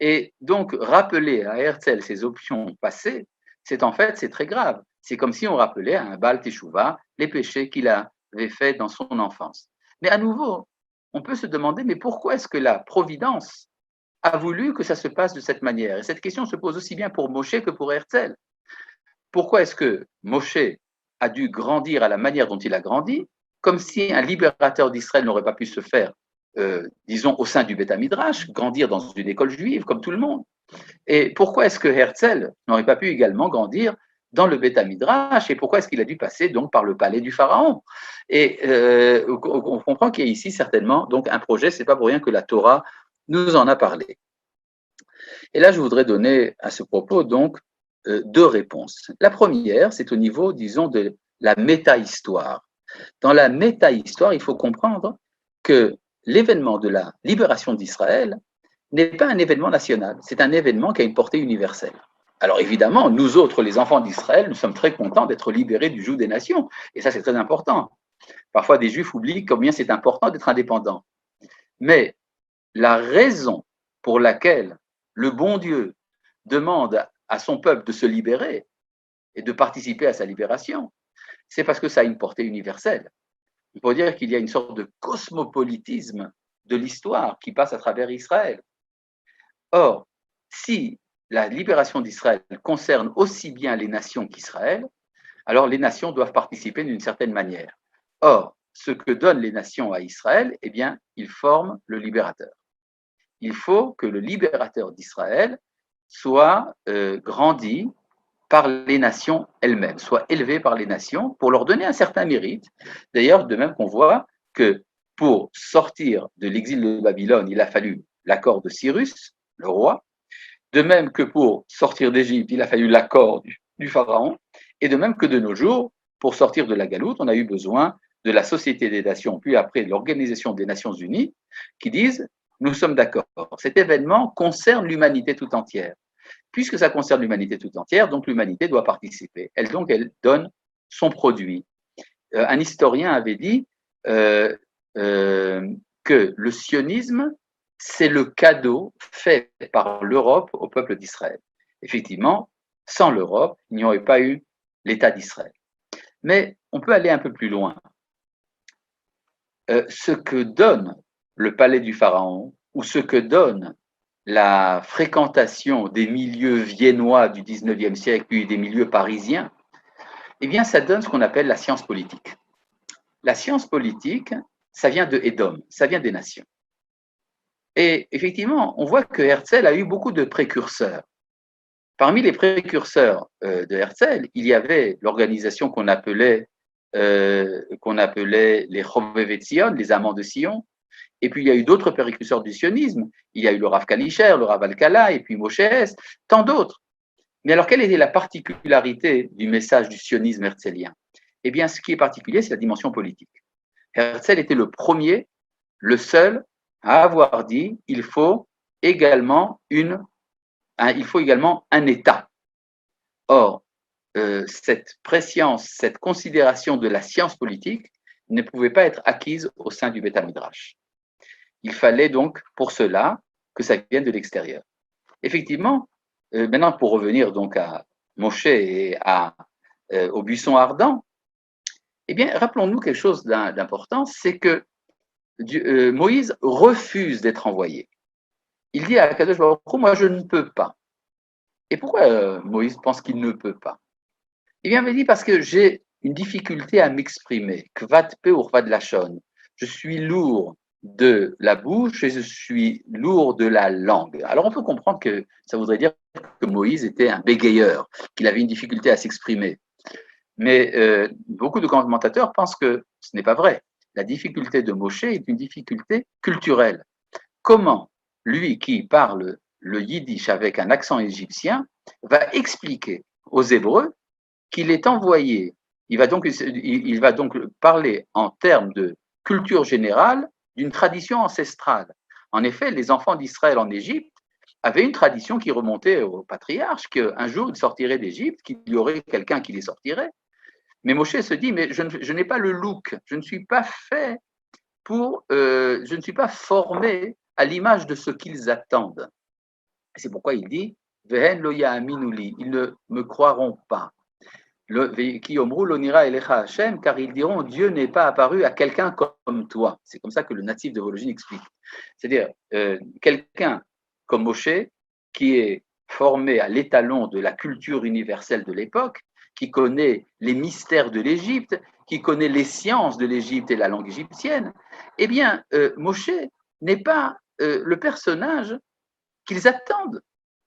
Et donc, rappeler à Herzl ses options passées, c'est très grave. C'est comme si on rappelait à un Baal Teshuvah les péchés qu'il avait faits dans son enfance. Mais à nouveau, on peut se demander, mais pourquoi est-ce que la Providence a voulu que ça se passe de cette manière? Et cette question se pose aussi bien pour Moshe que pour Herzl. Pourquoi est-ce que Moshe a dû grandir à la manière dont il a grandi, comme si un libérateur d'Israël n'aurait pas pu se faire, disons, au sein du Beth Midrash, grandir dans une école juive comme tout le monde? Et pourquoi est-ce que Herzl n'aurait pas pu également grandir dans le Beth Midrash, et pourquoi est-ce qu'il a dû passer donc par le palais du pharaon? Et on comprend qu'il y a ici certainement donc un projet, c'est pas pour rien que la Torah nous en a parlé. Et là, je voudrais donner à ce propos donc deux réponses. La première, c'est au niveau, disons, de la méta-histoire. Dans la méta-histoire, il faut comprendre que l'événement de la libération d'Israël n'est pas un événement national, c'est un événement qui a une portée universelle. Alors évidemment, nous autres, les enfants d'Israël, nous sommes très contents d'être libérés du joug des nations, et ça c'est très important. Parfois, des Juifs oublient combien c'est important d'être indépendant. Mais la raison pour laquelle le bon Dieu demande à son peuple de se libérer et de participer à sa libération, c'est parce que ça a une portée universelle. Il faut dire qu'il y a une sorte de cosmopolitisme de l'histoire qui passe à travers Israël. Or, si la libération d'Israël concerne aussi bien les nations qu'Israël, alors les nations doivent participer d'une certaine manière. Or, ce que donnent les nations à Israël, eh bien, ils forment le libérateur. Il faut que le libérateur d'Israël soit grandi par les nations elles-mêmes, soit élevé par les nations pour leur donner un certain mérite. D'ailleurs, de même qu'on voit que pour sortir de l'exil de Babylone, il a fallu l'accord de Cyrus, le roi, de même que pour sortir d'Égypte, il a fallu l'accord du pharaon, et de même que de nos jours, pour sortir de la galoute, on a eu besoin de la Société des Nations, puis après l'Organisation des Nations Unies, qui disent nous sommes d'accord. Cet événement concerne l'humanité tout entière. Puisque ça concerne l'humanité tout entière, donc l'humanité doit participer. Elle donne son produit. Un historien avait dit que le sionisme, c'est le cadeau fait par l'Europe au peuple d'Israël. Effectivement, sans l'Europe, il n'y aurait pas eu l'État d'Israël. Mais on peut aller un peu plus loin. Ce que donne le palais du Pharaon, ou ce que donne la fréquentation des milieux viennois du 19e siècle, puis des milieux parisiens, eh bien, ça donne ce qu'on appelle la science politique. La science politique, ça vient de Édom, ça vient des nations. Et effectivement, on voit que Herzl a eu beaucoup de précurseurs. Parmi les précurseurs de Herzl, il y avait l'organisation qu'on appelait les Chobevei Tzion, les amants de Sion. Et puis, il y a eu d'autres précurseurs du sionisme. Il y a eu le Rav Kalischer, le Rav Alcala, et puis Moshe Hess, tant d'autres. Mais alors, quelle était la particularité du message du sionisme herzlien? Eh bien, ce qui est particulier, c'est la dimension politique. Herzl était le premier, le seul à avoir dit il faut également un État. Or, cette préscience, cette considération de la science politique ne pouvait pas être acquise au sein du Beth Midrash. Il fallait donc pour cela que ça vienne de l'extérieur. Effectivement, maintenant pour revenir donc à Moshe et au buisson ardent, eh bien rappelons-nous quelque chose d'important, c'est que Moïse refuse d'être envoyé. Il dit à Kadosh Baruch Hu, moi je ne peux pas. Et pourquoi Moïse pense qu'il ne peut pas? Eh bien, il me dit parce que j'ai une difficulté à m'exprimer. Kvat pe urvad lachon. Je suis lourd de la bouche et je suis lourd de la langue. Alors, on peut comprendre que ça voudrait dire que Moïse était un bégayeur, qu'il avait une difficulté à s'exprimer. Mais beaucoup de commentateurs pensent que ce n'est pas vrai. La difficulté de Moshe est une difficulté culturelle. Comment lui qui parle le yiddish avec un accent égyptien va expliquer aux Hébreux qu'il est envoyé, il va donc parler en termes de culture générale d'une tradition ancestrale. En effet, les enfants d'Israël en Égypte avaient une tradition qui remontait au patriarche, qu'un jour ils sortiraient d'Égypte, qu'il y aurait quelqu'un qui les sortirait. Mais Moshe se dit, mais je n'ai pas le look, je ne suis pas fait je ne suis pas formé à l'image de ce qu'ils attendent. C'est pourquoi il dit Vehen lo ya'aminuli, ils ne me croiront pas. Ki omru lo nira elecha Hashem, car ils diront Dieu n'est pas apparu à quelqu'un comme toi. C'est comme ça que le natif de Vologine explique. C'est-à-dire quelqu'un comme Moshe, qui est formé à l'étalon de la culture universelle de l'époque, qui connaît les mystères de l'Égypte, qui connaît les sciences de l'Égypte et la langue égyptienne, eh bien, Moshe n'est pas le personnage qu'ils attendent